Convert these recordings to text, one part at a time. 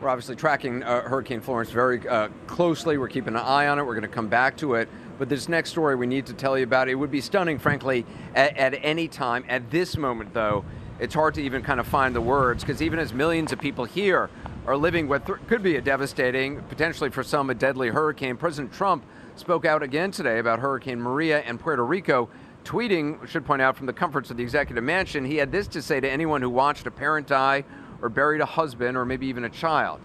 We're obviously tracking Hurricane Florence very closely. We're keeping an eye on it. We're going to come back to it. But this next story we need to tell you about, it would be stunning, frankly, at any time. At this moment, though, it's hard to even kind of find the words, because even as millions of people here are living what could be a devastating, potentially for some, a deadly hurricane, President Trump spoke out again today about Hurricane Maria and Puerto Rico, tweeting, should point out, from the comforts of the executive mansion. He had this to say to anyone who watched a parent die or buried a husband or maybe even a child.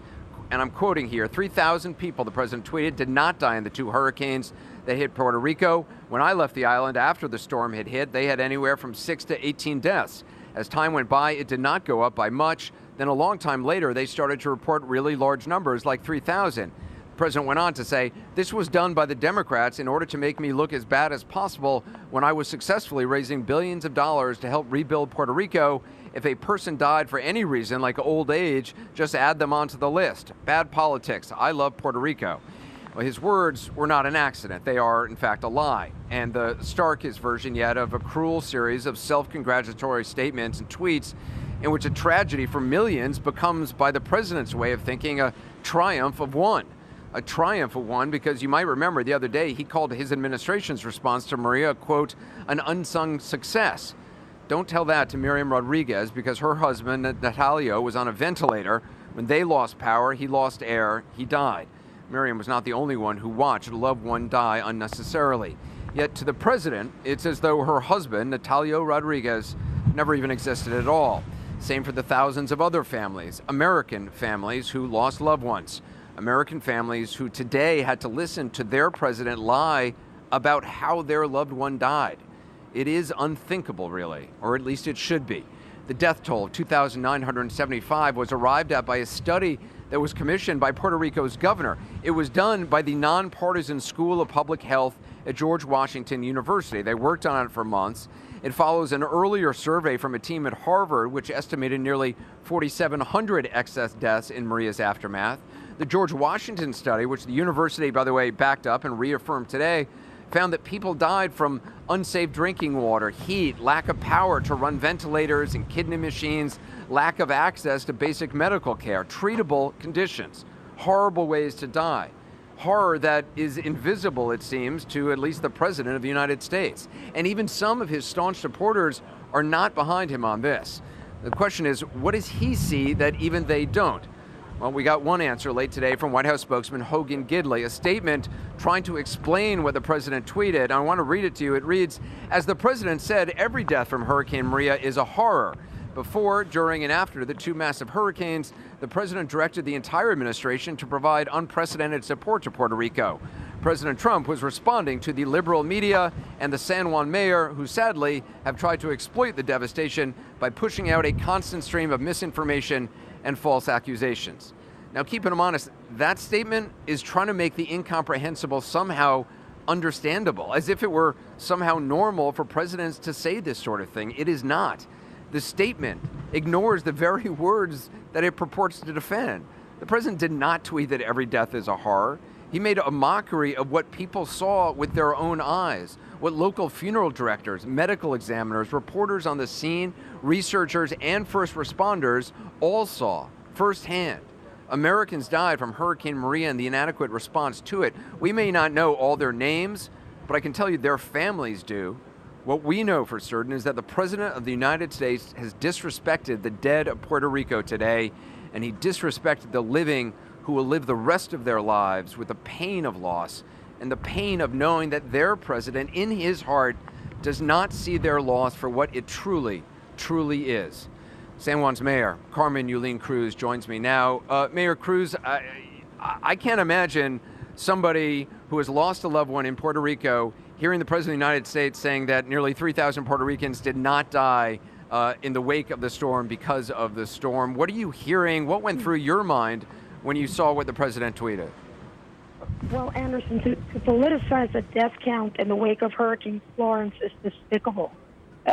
And I'm quoting here, 3,000 people, the president tweeted, did not die in the two hurricanes that hit Puerto Rico. When I left the island after the storm had hit, they had anywhere from 6 to 18 deaths. As time went by, it did not go up by much. Then a long time later, they started to report really large numbers, like 3,000. The president went on to say, this was done by the Democrats in order to make me look as bad as possible when I was successfully raising billions of dollars to help rebuild Puerto Rico. If a person died for any reason, like old age, just add them onto the list. Bad politics. I love Puerto Rico. Well, his words were not an accident. They are, in fact, a lie. And the starkest version yet of a cruel series of self-congratulatory statements and tweets in which a tragedy for millions becomes, by the president's way of thinking, a triumph of one. A triumph of one, because you might remember the other day he called his administration's response to Maria, quote, an unsung success. Don't tell that to Miriam Rodriguez, because her husband, Natalio, was on a ventilator. When they lost power, he lost air, he died. Miriam was not the only one who watched a loved one die unnecessarily. Yet to the president, it's as though her husband, Natalio Rodriguez, never even existed at all. Same for the thousands of other families, American families who lost loved ones. American families who today had to listen to their president lie about how their loved one died. It is unthinkable, really, or at least it should be. The death toll of 2,975 was arrived at by a study that was commissioned by Puerto Rico's governor. It was done by the nonpartisan School of Public Health at George Washington University. They worked on it for months. It follows an earlier survey from a team at Harvard, which estimated nearly 4,700 excess deaths in Maria's aftermath. The George Washington study, which the university, by the way, backed up and reaffirmed today, found that people died from unsafe drinking water, heat, lack of power to run ventilators and kidney machines, lack of access to basic medical care, treatable conditions, horrible ways to die. Horror that is invisible, it seems, to at least the President of the United States. And even some of his staunch supporters are not behind him on this. The question is, what does he see that even they don't? Well, we got one answer late today from White House spokesman Hogan Gidley, a statement trying to explain what the president tweeted. I want to read it to you. It reads, as the president said, every death from Hurricane Maria is a horror. Before, during, and after the two massive hurricanes, the president directed the entire administration to provide unprecedented support to Puerto Rico. President Trump was responding to the liberal media and the San Juan mayor, who sadly have tried to exploit the devastation by pushing out a constant stream of misinformation and false accusations. Now, keeping them honest, that statement is trying to make the incomprehensible somehow understandable, as if it were somehow normal for presidents to say this sort of thing. It is not. The statement ignores the very words that it purports to defend. The president did not tweet that every death is a horror. He made a mockery of what people saw with their own eyes, what local funeral directors, medical examiners, reporters on the scene, researchers, and first responders all saw firsthand. Americans died from Hurricane Maria and the inadequate response to it. We may not know all their names, but I can tell you their families do. What we know for certain is that the President of the United States has disrespected the dead of Puerto Rico today, and he disrespected the living who will live the rest of their lives with the pain of loss and the pain of knowing that their president, in his heart, does not see their loss for what it truly, truly is. San Juan's Mayor, Carmen Yulín Cruz, joins me now. Mayor Cruz, I can't imagine somebody who has lost a loved one in Puerto Rico hearing the President of the United States saying that nearly 3,000 Puerto Ricans did not die in the wake of the storm because of the storm. What are you hearing? What went through your mind when you saw what the president tweeted? Well, Anderson, to politicize a death count in the wake of Hurricane Florence is despicable.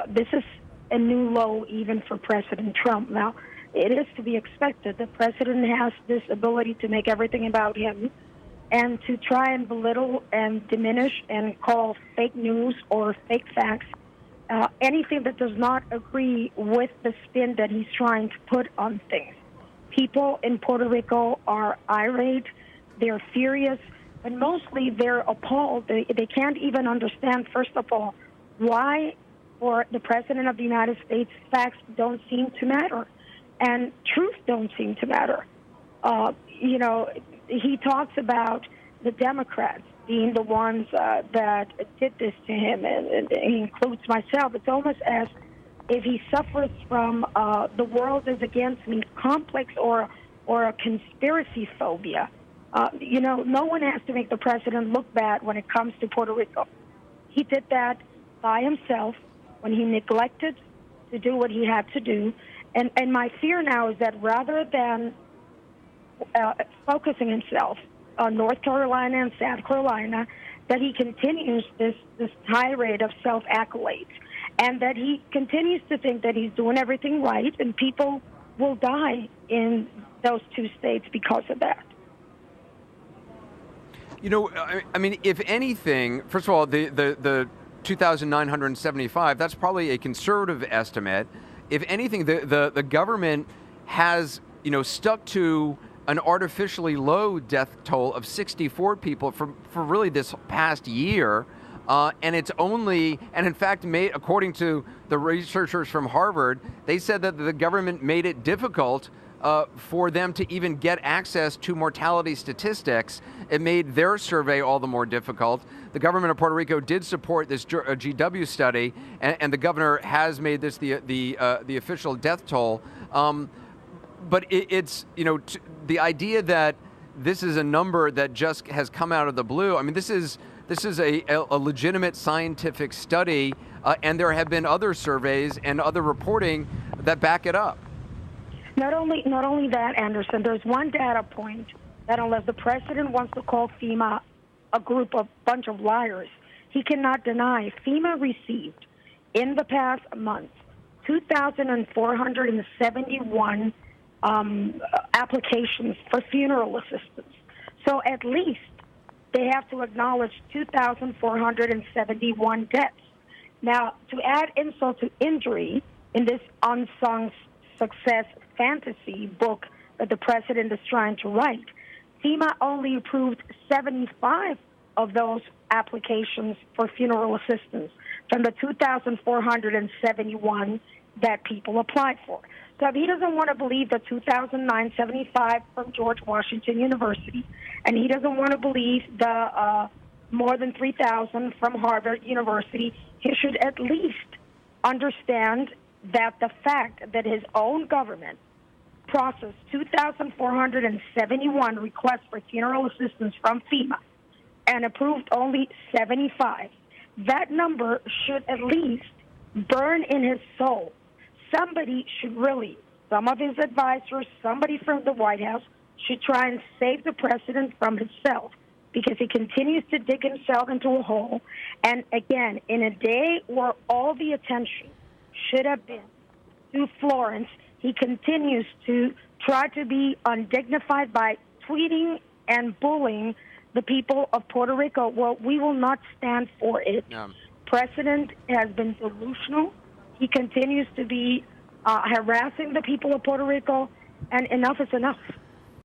This is a new low even for President Trump. Now, it is to be expected. The president has this ability to make everything about him and to try and belittle and diminish and call fake news or fake facts anything that does not agree with the spin that he's trying to put on things. People in Puerto Rico are irate, they're furious, but mostly they're appalled. They can't even understand, first of all, why for the President of the United States facts don't seem to matter and truth don't seem to matter. You know, he talks about the Democrats being the ones that did this to him, and he includes myself. It's almost as if he suffers from the world is against me complex or a conspiracy phobia. You know, no one has to make the president look bad when it comes to Puerto Rico. He did that by himself when he neglected to do what he had to do. And my fear now is that rather than focusing himself on North Carolina and South Carolina, that he continues this tirade of self-accolades, and that he continues to think that he's doing everything right, and people will die in those two states because of that. You know, I mean, if anything, first of all, the 2,975, that's probably a conservative estimate. If anything, the government has, you know, stuck to an artificially low death toll of 64 people for really this past year. And it's only, and in fact, according to the researchers from Harvard, they said that the government made it difficult for them to even get access to mortality statistics. It made their survey all the more difficult. The government of Puerto Rico did support this GW study, and the governor has made this the official death toll. But it's, you know, the idea that this is a number that just has come out of the blue. I mean, this is a legitimate scientific study, and there have been other surveys and other reporting that back it up. Not only that, Anderson, there's one data point that unless the president wants to call FEMA a bunch of liars, he cannot deny. FEMA received in the past month 2,471 applications for funeral assistance. So at least they have to acknowledge 2,471 deaths. Now, to add insult to injury, in this unsung success fantasy book that the president is trying to write, FEMA only approved 75 of those applications for funeral assistance from the 2,471 that people applied for. So if he doesn't want to believe the 2,975 from George Washington University, and he doesn't want to believe the more than 3,000 from Harvard University, he should at least understand that the fact that his own government processed 2,471 requests for funeral assistance from FEMA and approved only 75, that number should at least burn in his soul. Somebody should really, some of his advisors, somebody from the White House should try and save the president from himself, because he continues to dig himself into a hole. And again, in a day where all the attention should have been to Florence, he continues to try to be undignified by tweeting and bullying the people of Puerto Rico. Well, we will not stand for it. Yeah. President has been delusional. He continues to be harassing the people of Puerto Rico, and enough is enough.